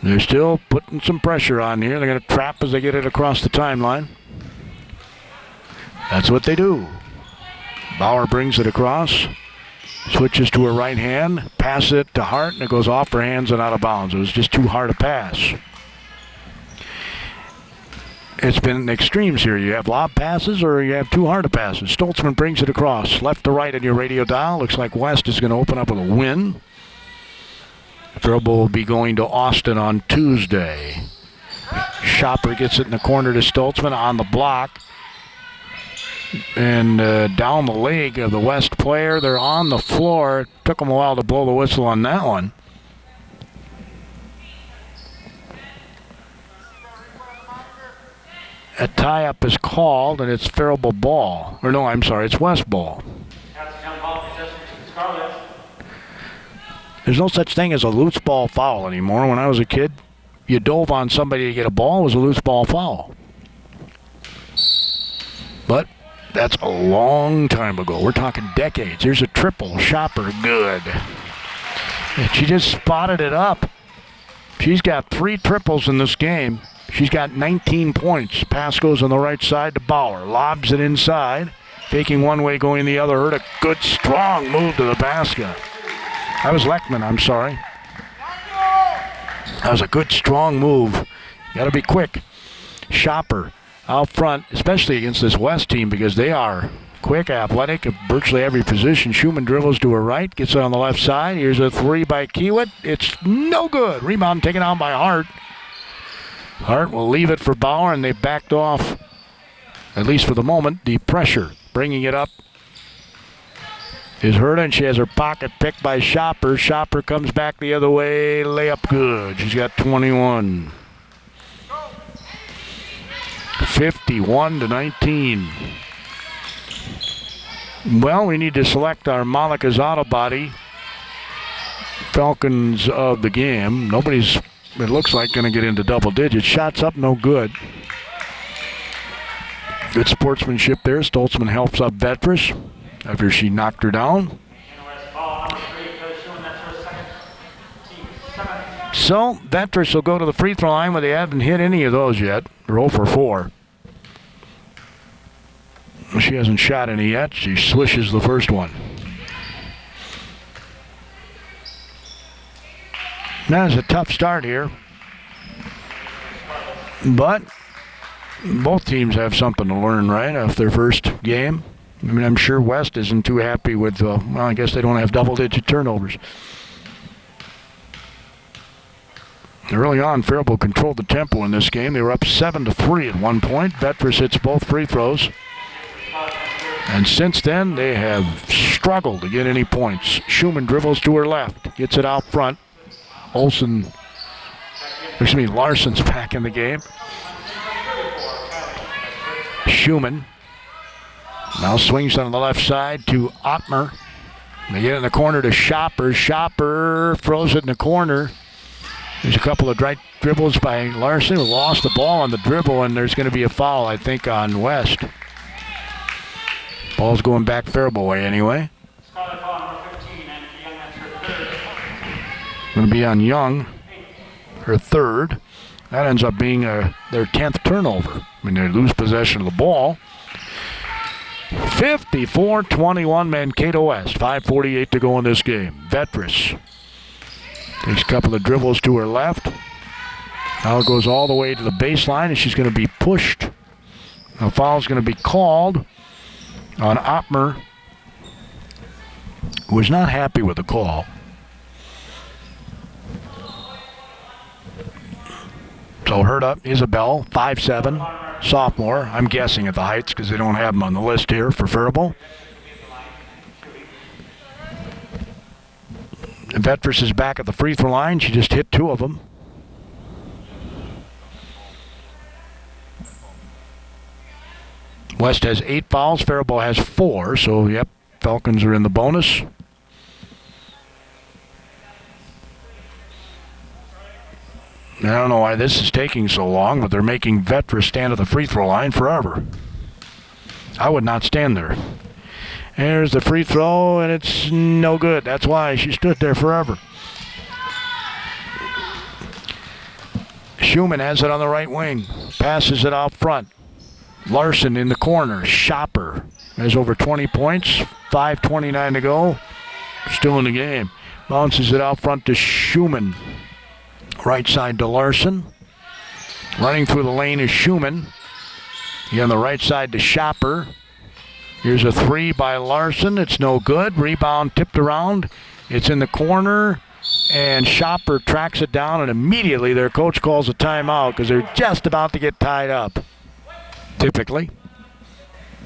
They're still putting some pressure on here. They're going to trap as they get it across the timeline. That's what they do. Bauer brings it across. Switches to her right hand. Passes it to Hart, and it goes off her hands and out of bounds. It was just too hard a pass. It's been extremes here. You have lob passes or you have too hard of passes. Stoltzman brings it across. Left to right in your radio dial. Looks like West is going to open up with a win. Faribault will be going to Austin on Tuesday. Shopper gets it in the corner to Stoltzman on the block. And down the leg of the West player. They're on the floor. It took them a while to blow the whistle on that one. A tie-up is called, and it's Faribault ball. Or no, I'm sorry, it's West ball. There's no such thing as a loose ball foul anymore. When I was a kid, you dove on somebody to get a ball, it was a loose ball foul. But that's a long time ago. We're talking decades. Here's a triple. Shopper, good. And she just spotted it up. She's got 3 triples in this game. She's got 19 points. Pass goes on the right side to Bauer. Lobs it inside. Faking one way, going the other. Heard a good, strong move to the basket. That was Leckman, I'm sorry. That was a good, strong move. Got to be quick. Shopper out front, especially against this West team because they are quick, athletic, in virtually every position. Schumann dribbles to her right, gets it on the left side. Here's a 3 by Kiewit. It's no good. Rebound taken out by Hart. Hart will leave it for Bauer, and they backed off, at least for the moment, the pressure. Bringing it up is Herta, and she has her pocket picked by Shopper. Shopper comes back the other way. Layup good. She's got 21. 51-19. Well, we need to select our Malika's Auto Body Falcons of the game. Nobody's, it looks like, going to get into double digits. Shots up, no good. Good sportsmanship there. Stoltzman helps up Vetris after she knocked her down. So, Vetris will go to the free throw line where they haven't hit any of those yet. They're 0 for 4. She hasn't shot any yet. She swishes the first one. That's a tough start here. But both teams have something to learn, right, off their first game. I mean, I'm sure West isn't too happy with, well, I guess they don't have double-digit turnovers. Early on, Faribault controlled the tempo in this game. They were up 7-3 at one point. Vetris hits both free throws. And since then, they have struggled to get any points. Schumann dribbles to her left, gets it out front. Larson's back in the game. Schumann now swings on the left side to Ottmer. They get in the corner to Shopper. Shopper throws it in the corner. There's a couple of right dribbles by Larson, who lost the ball on the dribble, and there's going to be a foul, I think, on West. Ball's going back Faribault way anyway. Going to be on Young, her third. That ends up being their 10th turnover. I mean, they lose possession of the ball. 54-21 Mankato West. 5:48 to go in this game. Vetris takes a couple of dribbles to her left. Now it goes all the way to the baseline, and she's going to be pushed. A foul's going to be called on Ottmer, who was not happy with the call. So Herta, Isabel, 5'7", sophomore. I'm guessing at the heights because they don't have them on the list here for Faribault. Vetris is back at the free throw line. She just hit 2 of them. West has 8 fouls. Faribault has 4. So, yep, Falcons are in the bonus. I don't know why this is taking so long, but they're making Vetris stand at the free throw line forever. I would not stand there. There's the free throw, and it's no good. That's why she stood there forever. Schumann has it on the right wing. Passes it out front. Larson in the corner. Shopper has over 20 points. 5:29 to go. Still in the game. Bounces it out front to Schumann. Right side to Larson. Running through the lane is Schumann. On the right side to Shopper. Here's a 3 by Larson. It's no good. Rebound tipped around. It's in the corner. And Shopper tracks it down, and immediately their coach calls a timeout because they're just about to get tied up. Typically.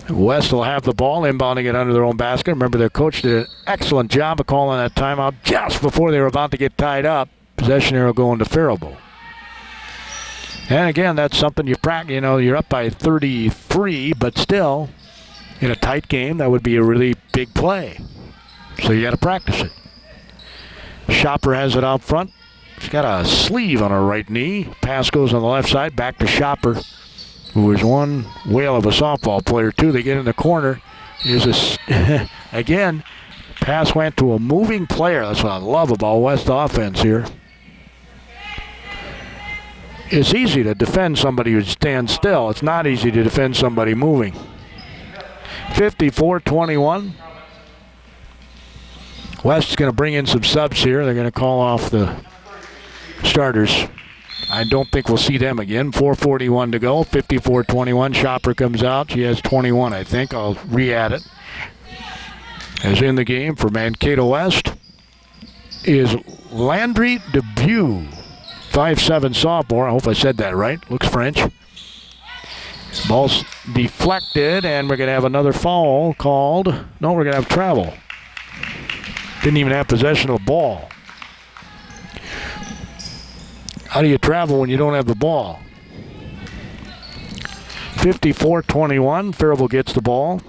West will have the ball, inbounding it under their own basket. Remember, their coach did an excellent job of calling that timeout just before they were about to get tied up. Possession arrow going to Faribault. And again, that's something you practice. You know, you're up by 33, but still, in a tight game, that would be a really big play. So you got to practice it. Shopper has it out front. She's got a sleeve on her right knee. Pass goes on the left side, back to Shopper, who is one whale of a softball player, too. They get in the corner. Again, pass went to a moving player. That's what I love about West offense here. It's easy to defend somebody who stands still. It's not easy to defend somebody moving. 54-21. West's going to bring in some subs here. They're going to call off the starters. I don't think we'll see them again. 4:41 to go. 54-21. Shopper comes out. She has 21, I think. I'll re-add it. As in the game for Mankato West is Landry Debut. 5'7" sophomore. I hope I said that right. Looks French. Ball's deflected, and we're going to have another foul called. No, we're going to have travel. Didn't even have possession of the ball. How do you travel when you don't have the ball? 54-21. Faribault gets the ball.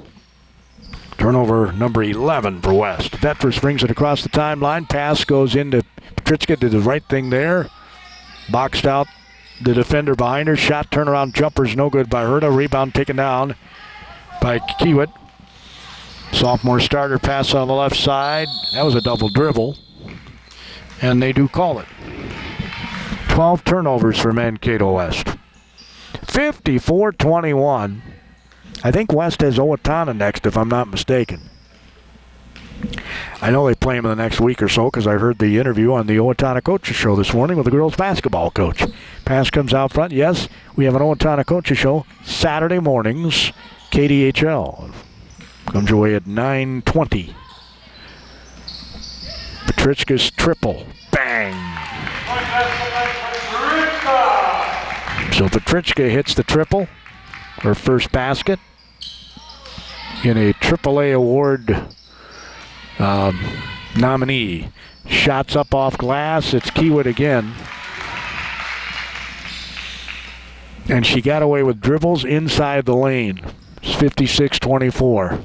Turnover number 11 for West. Vetras brings it across the timeline. Pass goes into Petrichka. Did the right thing there. Boxed out the defender behind her. Shot turnaround jumper's no good by Herta. Rebound taken down by Kiewit. Sophomore starter pass on the left side. That was a double dribble. And they do call it. 12 turnovers for Mankato West. 54-21. I think West has Owatonna next, if I'm not mistaken. I know they play him in the next week or so because I heard the interview on the Owatonna Coaches Show this morning with the girls basketball coach. Pass comes out front. Yes, we have an Owatonna Coaches Show Saturday mornings, KDHL. Comes your way at 9:20. Petrichka's triple. Bang! So Petrichka hits the triple, her first basket, in a AAA award nominee. Shots up off glass. It's Kiewit again. And she got away with dribbles inside the lane. It's 56-24.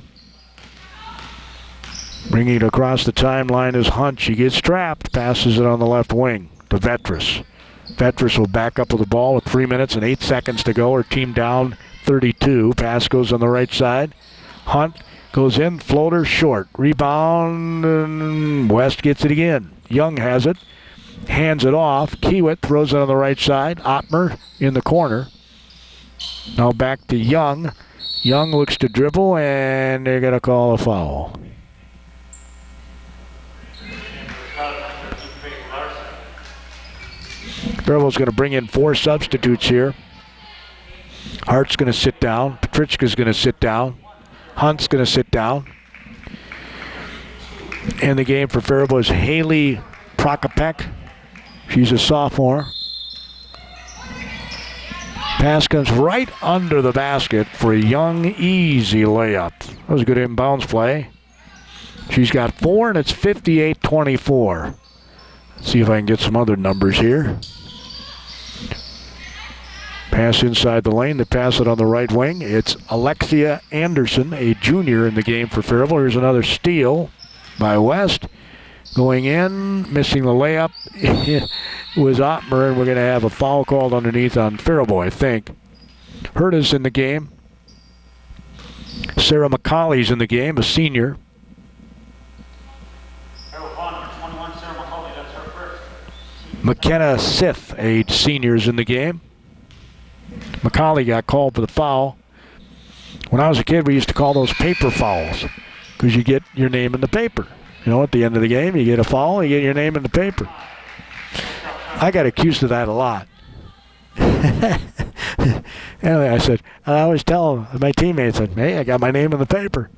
Bringing it across the timeline is Hunt. She gets trapped. Passes it on the left wing to Vetras. Vetras will back up with the ball with 3 minutes and 8 seconds to go. Her team down 32. Pass goes on the right side. Hunt goes in. Floater short. Rebound. West gets it again. Young has it. Hands it off. Kiewit throws it on the right side. Ottmer in the corner. Now back to Young. Young looks to dribble, and they're going to call a foul. Faribault's going to bring in 4 substitutes here. Hart's going to sit down. Petrichka's going to sit down. Hunt's going to sit down. And the game for Faribault is Haley Prokopek. She's a sophomore. Pass comes right under the basket for a Young, easy layup. That was a good inbounds play. She's got 4, and it's 58-24. Let's see if I can get some other numbers here. Pass inside the lane. They pass it on the right wing. It's Alexia Anderson, a junior in the game for Faribault. Here's another steal by West. Going in, missing the layup. It was Ottmer, and we're going to have a foul called underneath on Faribault, I think. Herta's in the game. Sarah McCauley's in the game, a senior. McKenna Sith, a senior, is in the game. McCauley got called for the foul. When I was a kid, we used to call those paper fouls because you get your name in the paper. You know, at the end of the game, you get a foul, you get your name in the paper. I got accused of that a lot. Anyway, I always tell my teammates, hey, I got my name in the paper.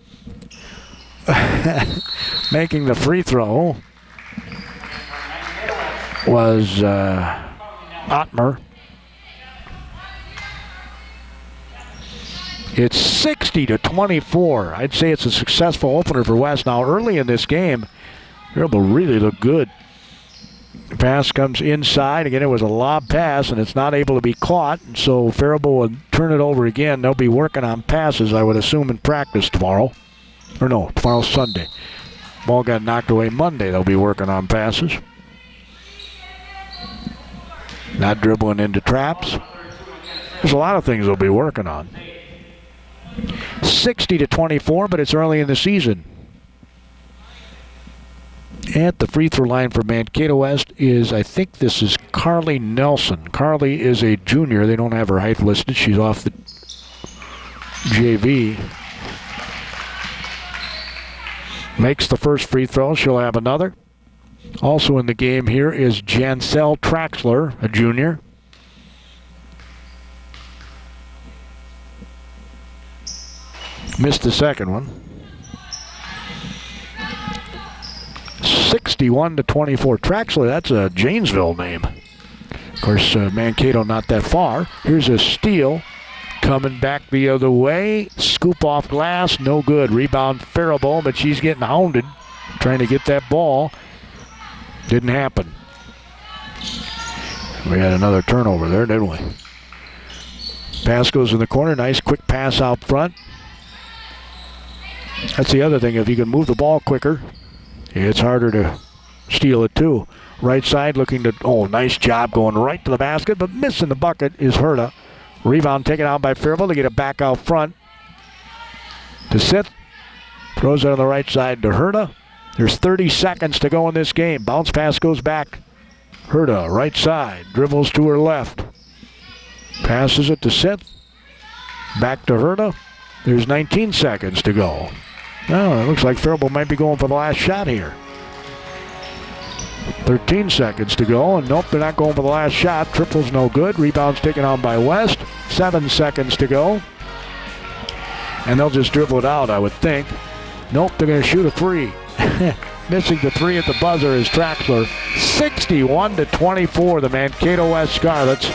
Making the free throw was Ottmer. It's 60-24. I'd say it's a successful opener for West. Now, early in this game, Faribault really looked good. The pass comes inside. Again, it was a lob pass, and it's not able to be caught. So Faribault will turn it over again. They'll be working on passes, I would assume, in practice tomorrow. Or no, tomorrow's Sunday. Ball got knocked away Monday. They'll be working on passes. Not dribbling into traps. There's a lot of things they'll be working on. 60-24, but it's early in the season. At the free throw line for Mankato West is, I think this is Carly Nelson. Carly is a junior. They don't have her height listed. She's off the JV. Makes the first free throw. She'll have another. Also in the game here is Jancel Traxler, a junior. Missed the second one. 61-24. Traxler, that's a Janesville name. Of course, Mankato not that far. Here's a steal. Coming back the other way. Scoop off glass. No good. Rebound Faribault, but she's getting hounded. Trying to get that ball. Didn't happen. We had another turnover there, didn't we? Pass goes in the corner. Nice quick pass out front. That's the other thing. If you can move the ball quicker, it's harder to steal it too. Right side looking to, oh, nice job going right to the basket, but missing the bucket is Herta. Rebound taken out by Faribault to get it back out front to Sith. Throws it on the right side to Herta. There's 30 seconds to go in this game. Bounce pass goes back. Herta, right side, dribbles to her left. Passes it to Sith. Back to Herta. There's 19 seconds to go. Oh, it looks like Faribault might be going for the last shot here. 13 seconds to go, and nope, they're not going for the last shot. Triple's no good. Rebound's taken on by West. 7 seconds to go. And they'll just dribble it out, I would think. Nope, they're going to shoot a three. Missing the three at the buzzer is Traxler. 61-24, the Mankato West Scarlets